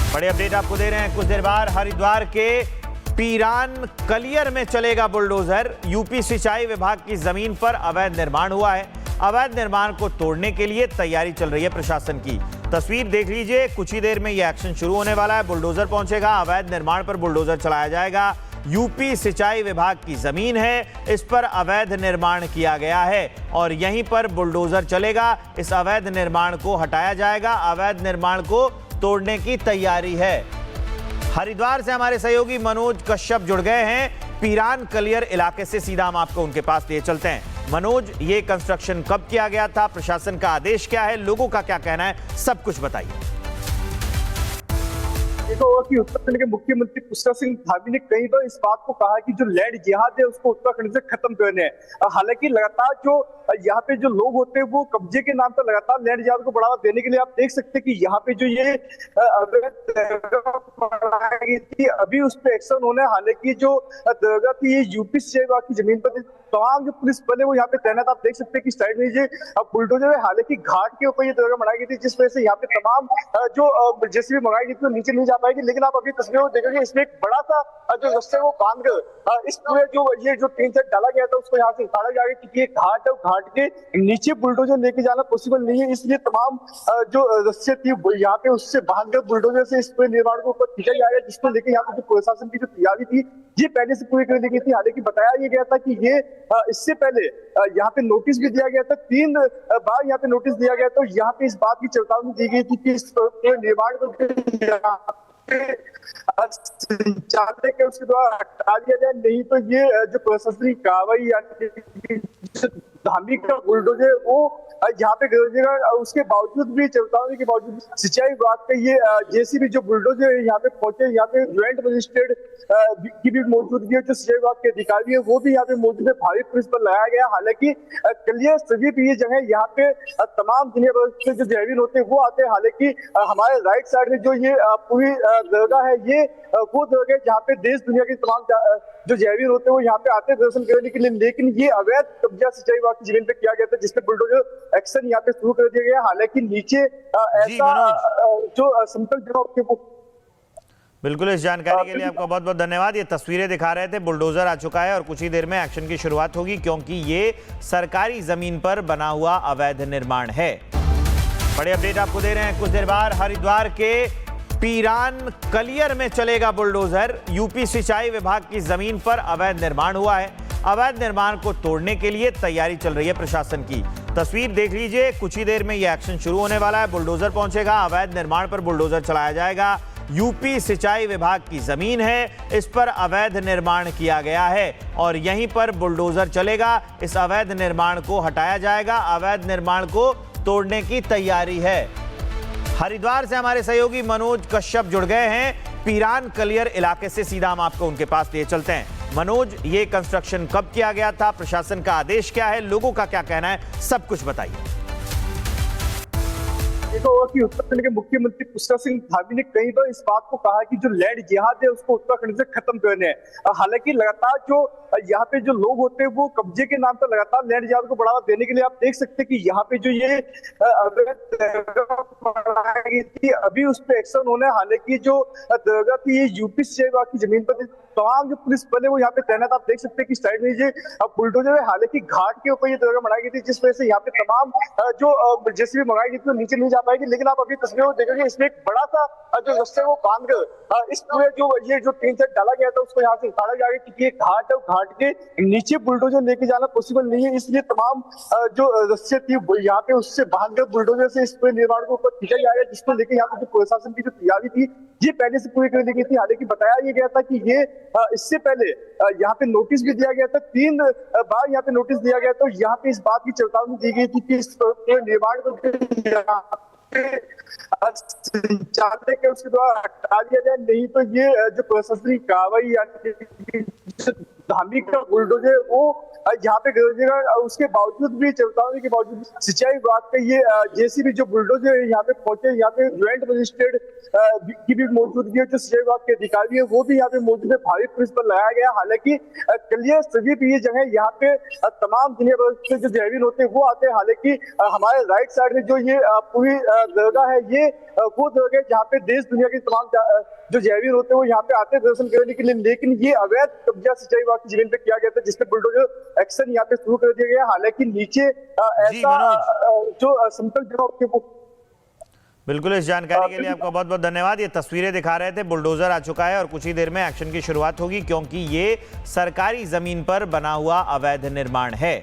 बड़े अपडेट आपको दे रहे हैं। कुछ देर बाद हरिद्वार के पीरान कलियर में चलेगा बुलडोजर। यूपी सिंचाई विभाग की जमीन पर अवैध निर्माण हुआ है। अवैध निर्माण को तोड़ने के लिए तैयारी चल रही है प्रशासन की। तस्वीर देख लीजिए, कुछ ही देर में यह एक्शन शुरू होने वाला है। बुलडोजर पहुंचेगा, अवैध निर्माण पर बुलडोजर चलाया जाएगा। यूपी सिंचाई विभाग की जमीन है, इस पर अवैध निर्माण किया गया है और यहीं पर बुलडोजर चलेगा। इस अवैध निर्माण को हटाया जाएगा। अवैध निर्माण को तोड़ने की तैयारी है। हरिद्वार से हमारे सहयोगी मनोज कश्यप जुड़ गए हैं पीरान कलियर इलाके से। सीधा हम आपको उनके पास लिए चलते हैं। मनोज, ये कंस्ट्रक्शन कब किया गया था, प्रशासन का आदेश क्या है, लोगों का क्या कहना है, सब कुछ बताइए। देखो कि उत्तराखंड के मुख्यमंत्री पुष्कर सिंह धामी ने कई बार इस बात को कहा कि जो लैंड जिहाद है उसको उत्तराखंड से खत्म करने हैं। हालांकि लगातार जो यहाँ पे जो लोग होते हैं वो कब्जे के नाम पर लगातार लैंड जिहाद को बढ़ावा देने के लिए आप देख सकते हैं कि यहाँ पे जो ये बनाई थी अभी उस पर एक्शन होना है। हालांकि जो दरगाह थी ये यूपी सिंचाई विभाग की जमीन पर तमाम जो पुलिस बल है वो यहाँ पे तैनात आप देख सकते हैं कि साइड में ये बुलडोजर है। हालांकि घाट के ऊपर ये दरगाह बनाई गई थी जिस वजह से यहाँ पे तमाम जो जेसीबी मंगाई गई थी वो नीचे नहीं जा पाएगी। लेकिन आप अभी तस्वीरों को देखेंगे, इसमें एक बड़ा सा जो रस्ते वो बांध कर इस पूरे जो ये जो टीन सेट डाला गया था उसको यहाँ से उतारा जाएगा, क्योंकि घाट है, घाट के नीचे बुलडोजर लेके जाना पॉसिबल नहीं है। इसलिए तमाम जो रस्ते थी यहाँ पे उससे बांध कर बुलडोजर से इस पूरे निर्माण को ऊपर खींचा जाएगा, जिसको लेकर यहाँ पे जो प्रशासन की जो तैयारी थी ये पहले से पूरी कर ली गई थी। हालांकि बताया ये गया था कि ये इससे पहले यहाँ पे नोटिस भी दिया गया था, 3 बार यहाँ पे नोटिस दिया गया था। यहाँ पे इस बात की चेतावनी दी गई थी कि इस निर्माण को चाहते कि उसके द्वारा हटा दिया जाए, नहीं तो ये जो प्रशासनिक कार्रवाई यानी धामी का बुलडोजर वो यहाँ पे गरजेगा। उसके बावजूद भी चेतावनी के बावजूद सिंचाई विभाग का ये जेसीबी जो बुलडोजर यहाँ पे पहुंचे, यहाँ पे ज्वाइंट मजिस्ट्रेट की भी मौजूदगी है, जो सिंचाई विभाग के अधिकारी है वो भी यहाँ पे मौजूद है। भारी पुलिस बल लगाया गया। हालांकि कलियर सभी भी ये जगह यहाँ पे तमाम दुनिया भर से जो जैविन होते हैं वो आते हैं। हालांकि हमारे राइट साइड में जो ये पूरी दरगाह है ये वो दरगाह जहाँ पे देश दुनिया के तमाम जो जैविन होते हैं वो यहाँ पे आते हैं दर्शन करने के लिए। लेकिन ये अवैध कब्जा सिंचाई विभाग की जमीन पे किया गया था, जिसपे बुलडोजर एक्शन यहाँ पे शुरू कर दिया गया। हालांकि नीचे ऐसा जो समतल जगह बिल्कुल, इस जानकारी के लिए आपका बहुत बहुत धन्यवाद। ये तस्वीरें दिखा रहे थे, बुलडोजर आ चुका है और कुछ ही देर में एक्शन की शुरुआत होगी, क्योंकि ये सरकारी जमीन पर बना हुआ अवैध निर्माण है। बड़े अपडेट आपको दे रहे हैं। कुछ देर बाद हरिद्वार के पीरान कलियर में चलेगा बुलडोजर। यूपी सिंचाई विभाग की जमीन पर अवैध निर्माण हुआ है। अवैध निर्माण को तोड़ने के लिए तैयारी चल रही है प्रशासन की। तस्वीर देख लीजिए, कुछ ही देर में यह एक्शन शुरू होने वाला है। बुलडोजर पहुंचेगा, अवैध निर्माण पर बुलडोजर चलाया जाएगा। यूपी सिंचाई विभाग की जमीन है, इस पर अवैध निर्माण किया गया है और यहीं पर बुलडोजर चलेगा। इस अवैध निर्माण को हटाया जाएगा। अवैध निर्माण को तोड़ने की तैयारी है। हरिद्वार से हमारे सहयोगी मनोज कश्यप जुड़ गए हैं पीरान कलियर इलाके से। सीधा हम आपको उनके पास लिए चलते हैं। मनोज, ये कंस्ट्रक्शन कब किया गया था, प्रशासन का आदेश क्या है, लोगों का क्या कहना है, सब कुछ बताइए। देखो कि उत्तराखंड के मुख्यमंत्री पुष्कर सिंह धामी ने कई बार इस बात को कहा कि जो लैंड जिहाद है उसको उत्तराखंड से खत्म करने हैं। हालांकि लगातार जो यहाँ पे जो लोग होते हैं वो कब्जे के नाम पर लगातार लैंड जिहाद को बढ़ावा देने के लिए आप देख सकते हैं कि यहाँ पे जो ये बनाई थी अभी उस पर एक्शन होना है। हालांकि जो दरगाह थी ये यूपी सिंचाई विभाग की जमीन पर तमाम जो पुलिस बल है वो यहाँ पे तैनात आप देख सकते हैं कि साइड में ये बुलडोजर है। हालांकि घाट के ऊपर ये दरगाह बनाई गई थी जिस वजह से यहाँ पे तमाम जो जेसीबी मंगाई गई थी वो नीचे नहीं जा पाएगी। लेकिन आप अभी तस्वीरों को देखेंगे, इसमें एक बड़ा सा जो रस्ते वो बांध कर इस पूरे जो ये जो टीन सेट डाला गया था उसको यहाँ से उतारा जाएगा, क्योंकि ये घाट है, घाट के नीचे बुलडोजर लेके जाना पॉसिबल नहीं है। इसलिए तमाम जो रस्ते थी यहाँ पे उससे बांध कर बुलडोजर से इस पूरे निर्माण को ऊपर खींचा जाएगा, जिसको लेकर यहाँ पे जो प्रशासन की जो तैयारी थी ये पहले से पूरी कर ली गई थी। हालांकि बताया ये गया था कि ये इससे पहले यहाँ पे नोटिस भी दिया गया था, 3 बार यहाँ पे नोटिस दिया गया था। यहाँ पे इस बात की चेतावनी दी गई थी कि इस निर्माण को चाहते कि उसके द्वारा हटा दिया जाए, नहीं तो ये जो प्रशासनिक कार्रवाई यानी धामी का बुलडोजर वो यहाँ पे गरजेगा, उसके बावजूद भी चेतावनी के बावजूद सिंचाई विभाग का ये जेसीबी जो बुलडोजर यहाँ पे पहुंचे, यहाँ पे ज्वाइंट मजिस्ट्रेट की भी मौजूदगी है, जो सिंचाई विभाग के अधिकारी है वो भी यहाँ पे मौजूद है, भारी पुलिस बल लगाया गया। हालांकि कलिया सजीब ये जगह यहाँ पे तमाम दुनिया भर से जो जैविन होते हैं वो आते हैं। हालांकि हमारे राइट साइड में जो ये पूरी दरगाह है, ये वो दरगाह है जहाँ पे देश दुनिया के तमाम जो जैविन होते हैं वो यहाँ पे आते हैं दर्शन करने के लिए। लेकिन ये अवैध कब्जा सिंचाई विभाग की जमीन पे किया गया था, जिसपे बुलडोजर एक्शन यहाँ पे शुरू कर दिया गया। हालांकि नीचे ऐसा जो समतल जगह बिल्कुल, इस जानकारी के लिए आपका बहुत बहुत धन्यवाद। ये तस्वीरें दिखा रहे थे, बुलडोजर आ चुका है और कुछ ही देर में एक्शन की शुरुआत होगी, क्योंकि ये सरकारी जमीन पर बना हुआ अवैध निर्माण है।